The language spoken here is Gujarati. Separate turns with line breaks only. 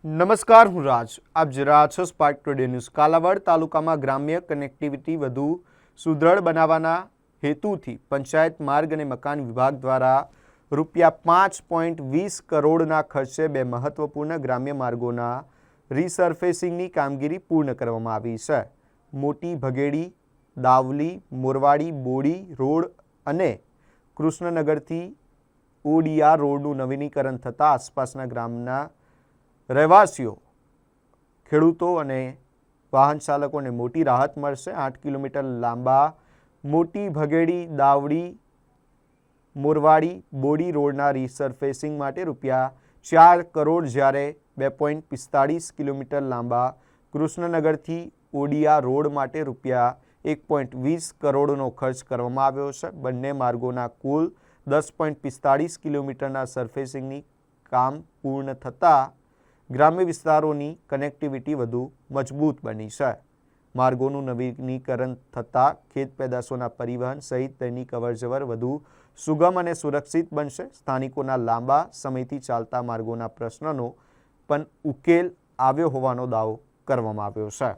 નમસ્કાર, હું રાજ. આપ જોઈ રહ્યા છો સ્પાર્ક ટુડે ન્યૂઝ. કાલાવાડ તાલુકામાં ગ્રામ્ય કનેક્ટિવિટી વધુ સુદૃઢ બનાવવાના હેતુથી પંચાયત માર્ગ અને મકાન વિભાગ દ્વારા ₹5.20 કરોડના ખર્ચે બે મહત્વપૂર્ણ ગ્રામ્ય માર્ગોના રીસર્ફેસિંગની કામગીરી પૂર્ણ કરવામાં આવી છે. મોટી ભગેડી દાવલી મોરવાડી બોડી રોડ અને કૃષ્ણનગરથી ઓડિયા રોડનું નવીનીકરણ થતાં આસપાસના ગામના રહેવાસીઓ, ખેડૂતો અને વાહન ચાલકોને મોટી રાહત મળશે. 8 કિલોમીટર લાંબા મોટી ભગેડી દાવડી મોરવાડી બોડી રોડના રીસર્ફેસિંગ માટે ₹4 કરોડ જ્યારે 2.45 કિલોમીટર લાંબા કૃષ્ણનગરથી ઓડિયા રોડ માટે ₹1.20 કરોડનો ખર્ચ કરવામાં આવ્યો છે. બંને માર્ગોના કુલ 10.45 કિલોમીટરના સરફેસિંગની કામ પૂર્ણ થતાં ગ્રામ્ય વિસ્તારોની કનેક્ટિવિટી વધુ મજબૂત બની છે. માર્ગોનું નવીનીકરણ થતાં ખેત પેદાશોના પરિવહન સહિત દૈનિક અવરજવર વધુ સુગમ અને સુરક્ષિત બનશે. સ્થાનિકોના લાંબા સમયથી ચાલતા માર્ગોના પ્રશ્નનો પણ ઉકેલ આવ્યો હોવાનો દાવો કરવામાં આવ્યો છે.